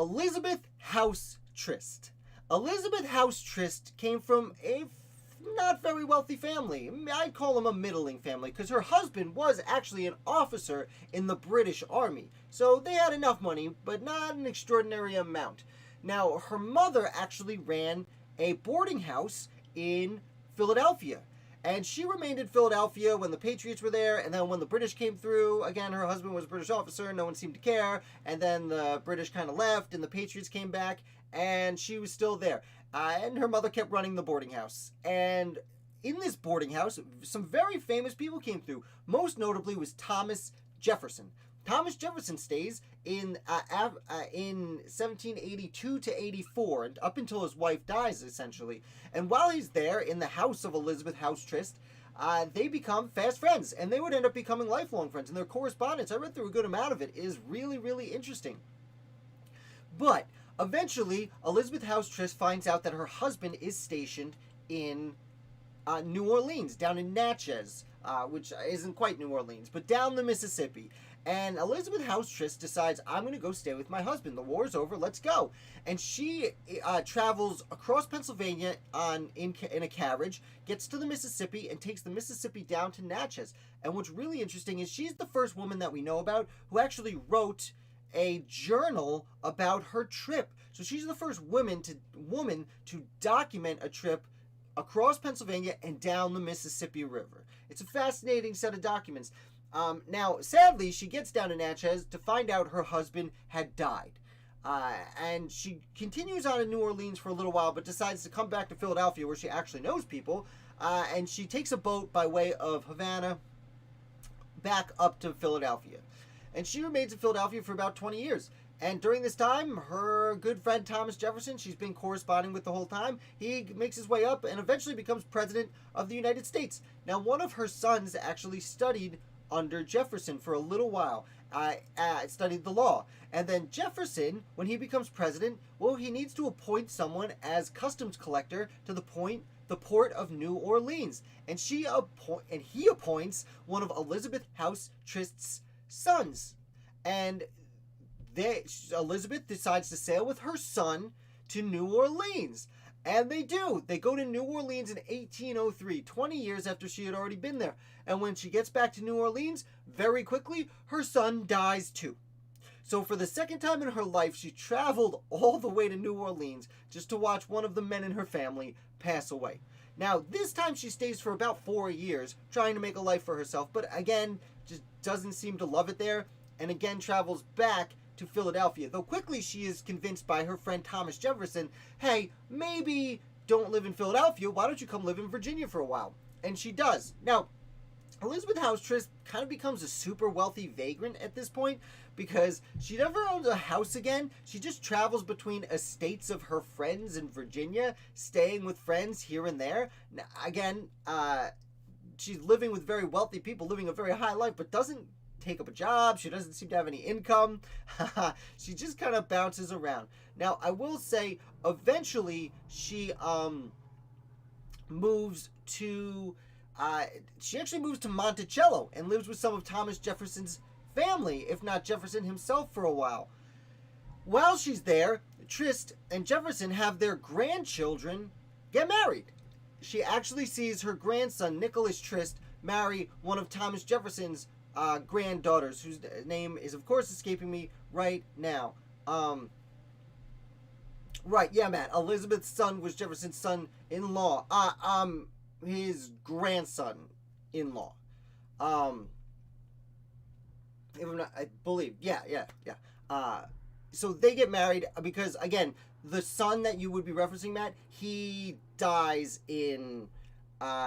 Elizabeth House Trist. Elizabeth House Trist came from a not very wealthy family. I'd call him a middling family because her husband was actually an officer in the British Army. So they had enough money, but not an extraordinary amount. Now, her mother actually ran a boarding house in Philadelphia. And she remained in Philadelphia when the Patriots were there, and then when the British came through, again, her husband was a British officer, no one seemed to care, and then the British kind of left, and the Patriots came back, and she was still there. And her mother kept running the boarding house. And in this boarding house, some very famous people came through. Most notably was Thomas Jefferson. Thomas Jefferson stays in 1782 to 84, and up until his wife dies, essentially. And while he's there in the house of Elizabeth House Trist, they become fast friends, and they would end up becoming lifelong friends. And their correspondence, I read through a good amount of it, is really, really interesting. But eventually, Elizabeth House Trist finds out that her husband is stationed in New Orleans, down in Natchez, which isn't quite New Orleans, but down the Mississippi. And Elizabeth House Trist decides, I'm going to go stay with my husband. The war's over. Let's go. And she travels across Pennsylvania in a carriage, gets to the Mississippi, and takes the Mississippi down to Natchez. And what's really interesting is she's the first woman that we know about who actually wrote a journal about her trip. So she's the first woman to document a trip across Pennsylvania and down the Mississippi River. It's a fascinating set of documents. Now, sadly, she gets down to Natchez to find out her husband had died. And she continues on in New Orleans for a little while, but decides to come back to Philadelphia where she actually knows people. And she takes a boat by way of Havana back up to Philadelphia. And she remains in Philadelphia for about 20 years. And during this time, her good friend Thomas Jefferson, she's been corresponding with the whole time, he makes his way up and eventually becomes president of the United States. Now, one of her sons actually studied under Jefferson for a little while, studied the law. And then Jefferson, when he becomes president, well, he needs to appoint someone as customs collector to the port of New Orleans. And he appoints one of Elizabeth House Trist's sons. And Elizabeth decides to sail with her son to New Orleans. And they do. They go to New Orleans in 1803, 20 years after she had already been there. And when she gets back to New Orleans, very quickly, her son dies too. So for the second time in her life, she traveled all the way to New Orleans just to watch one of the men in her family pass away. Now, this time she stays for about 4 years, trying to make a life for herself, but again, just doesn't seem to love it there, and again travels back to Philadelphia, though quickly she is convinced by her friend Thomas Jefferson, hey, maybe don't live in Philadelphia, why don't you come live in Virginia for a while? And she does. Now, Elizabeth House Trist kind of becomes a super wealthy vagrant at this point because she never owns a house again. She just travels between estates of her friends in Virginia, staying with friends here and there. Now, again, she's living with very wealthy people, living a very high life, but doesn't take up a job. She doesn't seem to have any income. She just kind of bounces around. Now, I will say, eventually, she moves to Monticello and lives with some of Thomas Jefferson's family, if not Jefferson himself, for a while. While she's there, Trist and Jefferson have their grandchildren get married. She actually sees her grandson, Nicholas Trist, marry one of Thomas Jefferson's granddaughters, whose name is, of course, escaping me right now. Right, yeah, Matt. Elizabeth's son was Jefferson's son-in-law. His grandson-in-law. If I'm not, I believe. Yeah. So they get married because, again, the son that you would be referencing, Matt, he dies in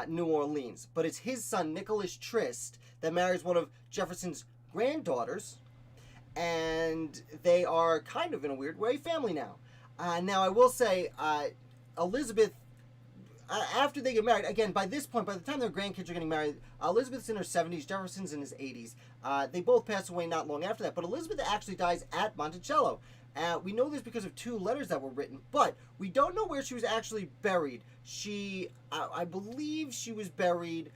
New Orleans. But it's his son, Nicholas Trist, that marries one of Jefferson's granddaughters. And they are kind of, in a weird way, family now. Now, I will say, Elizabeth, after they get married, again, by this point, by the time their grandkids are getting married, Elizabeth's in her 70s, Jefferson's in his 80s. They both pass away not long after that. But Elizabeth actually dies at Monticello. We know this because of 2 letters that were written, but we don't know where she was actually buried. I believe she was buried,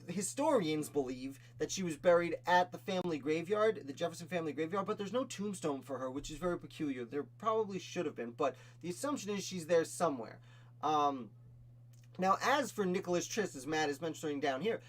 historians believe that she was buried at the family graveyard, the Jefferson family graveyard, but there's no tombstone for her, which is very peculiar. There probably should have been, but the assumption is she's there somewhere. Now, as for Nicholas Trist, as Matt is mentioning down here,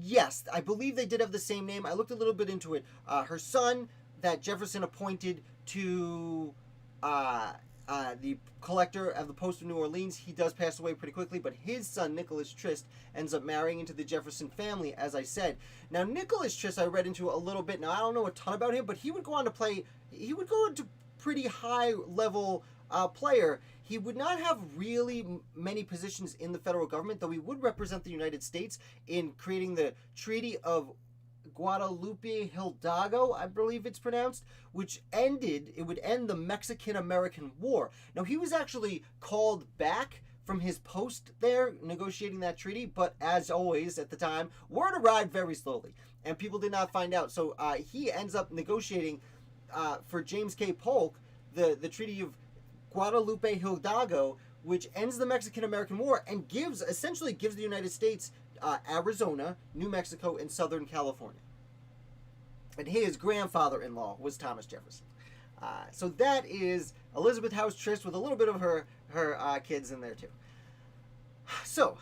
yes, I believe they did have the same name. I looked a little bit into it. Her son, that Jefferson appointed to the collector of the Post of New Orleans, he does pass away pretty quickly, but his son, Nicholas Trist, ends up marrying into the Jefferson family, as I said. Now, Nicholas Trist, I read into a little bit. Now, I don't know a ton about him, but he would go on to play, he would go into pretty high-level player. He would not have really many positions in the federal government, though he would represent the United States in creating the Treaty of Guadalupe Hidalgo, I believe it's pronounced, which would end the Mexican-American War. Now, he was actually called back from his post there, negotiating that treaty, but as always at the time, word arrived very slowly, and people did not find out. So he ends up negotiating for James K. Polk the Treaty of Guadalupe Hidalgo, which ends the Mexican-American War and essentially gives the United States Arizona, New Mexico, and Southern California. And his grandfather-in-law was Thomas Jefferson. So that is Elizabeth House Trist with a little bit of her kids in there too. So